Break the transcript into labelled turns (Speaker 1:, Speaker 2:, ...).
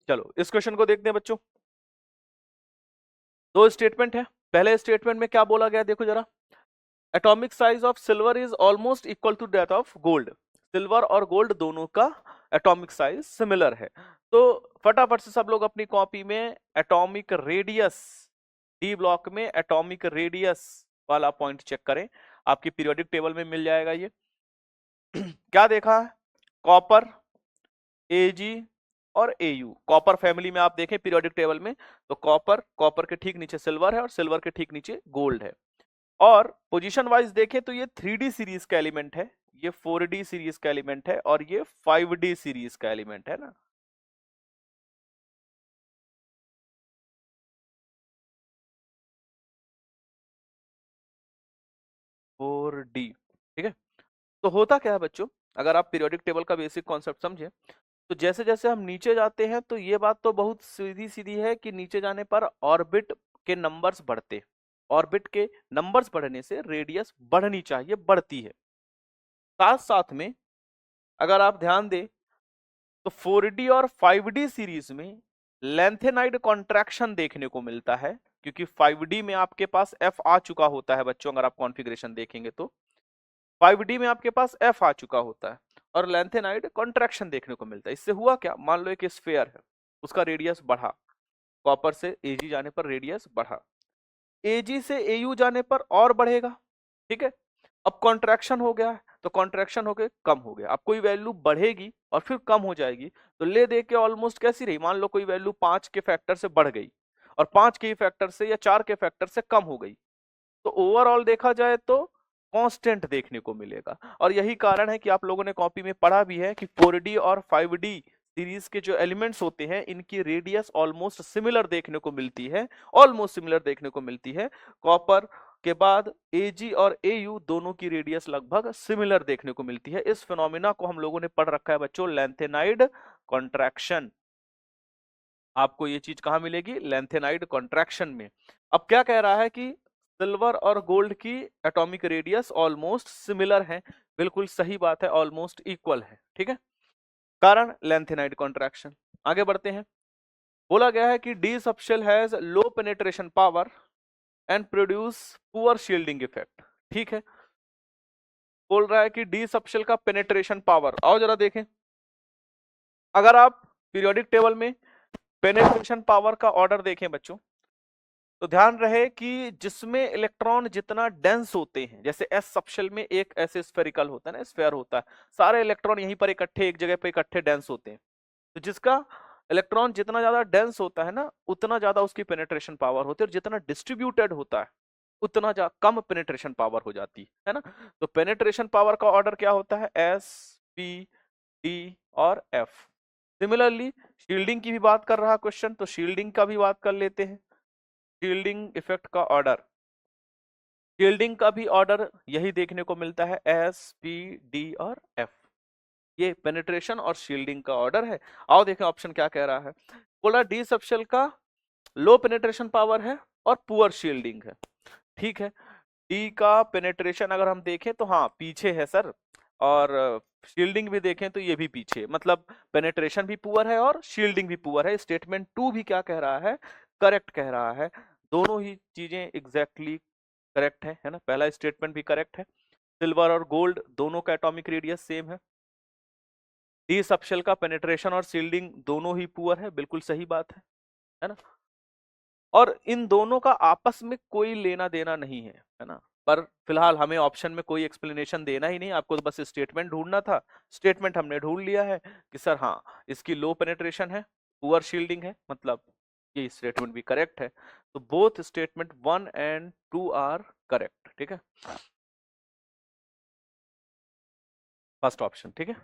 Speaker 1: चलो इस क्वेश्चन को देखते हैं बच्चों। दो स्टेटमेंट है। पहले स्टेटमेंट में क्या बोला गया देखो जरा, atomic size of silver is almost equal to that of gold. Silver और गोल्ड दोनों का एटॉमिक साइज सिमिलर है। तो फटाफट से सब लोग अपनी कॉपी में एटॉमिक रेडियस, डी ब्लॉक में एटॉमिक रेडियस वाला पॉइंट चेक करें, आपकी पीरियोडिक टेबल में मिल जाएगा ये। क्या देखा है, कॉपर, एजी और एयू। कॉपर फैमिली में आप देखें पीरियोडिक टेबल में तो कॉपर, कॉपर के ठीक नीचे सिल्वर है और सिल्वर के ठीक नीचे गोल्ड है। और पोजीशन वाइज देखें तो ये 3D सीरीज का एलिमेंट है, ये 4D सीरीज का एलिमेंट है और ये 5D सीरीज का एलिमेंट है ना। 4D, ठीक है। तो होता क्या है बच्चों, अगर आप पीरियोडिक टेबल का बेसिक कॉन्सेप्ट समझे तो जैसे जैसे हम नीचे जाते हैं तो ये बात तो बहुत सीधी सीधी है कि नीचे जाने पर ऑर्बिट के नंबर्स बढ़ते, ऑर्बिट के नंबर्स बढ़ने से रेडियस बढ़नी चाहिए, बढ़ती है। साथ साथ में अगर आप ध्यान दें तो 4D और 5D सीरीज में लेंथेनाइड कॉन्ट्रैक्शन देखने को मिलता है, क्योंकि 5D में आपके पास F आ चुका होता है बच्चों, अगर आप कॉन्फ़िगरेशन देखेंगे तो 5D में आपके पास F आ चुका होता है और लेंथेनाइड कॉन्ट्रैक्शन देखने को मिलता है। इससे हुआ क्या, मान लो एक स्फीयर है, उसका रेडियस बढ़ा, कॉपर से Ag जाने पर रेडियस बढ़ा, Ag से Au जाने पर और बढ़ेगा, ठीक है। अब कॉन्ट्रैक्शन हो गया तो कॉन्ट्रैक्शन हो गए कम हो गया, अब कोई वैल्यू बढ़ेगी और फिर कम हो जाएगी, तो ले दे के ऑलमोस्ट कैसी रही, मान लो कोई वैल्यू 5 के फैक्टर से बढ़ गई और 5 के फैक्टर से या 4 के फैक्टर से कम हो गई, तो ओवरऑल देखा जाए तो कांस्टेंट देखने को मिलेगा। और यही कारण है कि आप लोगों ने कॉपी में पढ़ा भी है कि 4D और 5D सीरीज के जो एलिमेंट्स होते हैं इनकी रेडियस ऑलमोस्ट सिमिलर देखने को मिलती है, ऑलमोस्ट सिमिलर देखने को मिलती है। कॉपर के बाद Ag और Au दोनों की रेडियस लगभग सिमिलर देखने को मिलती है। इस फिनोमिना को हम लोगों ने पढ़ रखा है बच्चों, लेंथेनाइड कॉन्ट्रैक्शन। आपको ये चीज कहां मिलेगी, लेंथेनाइड कॉन्ट्रैक्शन में। अब क्या कह रहा है कि सिल्वर और गोल्ड की एटॉमिक रेडियस ऑलमोस्ट सिमिलर है, बिल्कुल सही बात है, ऑलमोस्ट इक्वल है, ठीक है। कारण लेंथेनाइड कॉन्ट्रैक्शन। आगे बढ़ते हैं। बोला गया है कि D subshell has low penetration power and produce poor shielding effect, ठीक है। बोल रहा है कि डी सबशेल का पेनिट्रेशन पावर, आओ जरा देखें। अगर आप पीरियोडिक टेबल में पेनिट्रेशन पावर का ऑर्डर देखें बच्चों तो ध्यान रहे कि जिसमें इलेक्ट्रॉन जितना डेंस होते हैं, जैसे एस सबशेल में एक ऐसे स्फेरिकल होता है ना, स्फेयर होता है, सारे इलेक्ट्रॉन यहीं पर इकट्ठे एक जगह पर इकट्ठे डेंस होते हैं, तो जिसका इलेक्ट्रॉन जितना ज्यादा डेंस होता है ना उतना ज्यादा उसकी पेनिट्रेशन पावर होती है, और जितना डिस्ट्रीब्यूटेड होता है उतना कम पेनिट्रेशन पावर हो जाती है ना। तो पेनिट्रेशन पावर का ऑर्डर क्या होता है, एस, पी, डी और एफ। सिमिलरली शील्डिंग की भी बात कर रहा क्वेश्चन, तो शील्डिंग का भी बात कर लेते हैं। शील्डिंग इफेक्ट का ऑर्डर, शील्डिंग का भी ऑर्डर यही देखने को मिलता है, एस, पी, डी और एफ। ये पेनिट्रेशन और शील्डिंग का ऑर्डर है। आओ देखें ऑप्शन क्या कह रहा है। बोला डी सबशेल का लो पेनिट्रेशन पावर है और पुअर शील्डिंग है, ठीक है। डी का पेनिट्रेशन अगर हम देखें तो हाँ पीछे है सर, और शील्डिंग भी देखें तो ये भी पीछे, मतलब पेनिट्रेशन भी पुअर है और शील्डिंग भी पुअर है। स्टेटमेंट 2 भी क्या कह रहा है, करेक्ट कह रहा है। दोनों ही चीजें एग्जैक्टली करेक्ट है ना। पहला स्टेटमेंट भी करेक्ट है, सिल्वर और गोल्ड दोनों का एटॉमिक रेडियस सेम है। डी सबशेल का पेनिट्रेशन और शील्डिंग दोनों ही पुअर है, बिल्कुल सही बात है ना। और इन दोनों का आपस में कोई लेना देना नहीं है ना। पर फिलहाल हमें ऑप्शन में कोई एक्सप्लेनेशन देना ही नहीं, आपको तो बस स्टेटमेंट ढूंढना था। स्टेटमेंट हमने ढूंढ लिया है कि सर हाँ इसकी लो पेनिट्रेशन है, पुअर शील्डिंग है, मतलब ये स्टेटमेंट भी करेक्ट है। तो both statement 1 and 2 are correct, ठीक है, फर्स्ट ऑप्शन, ठीक है।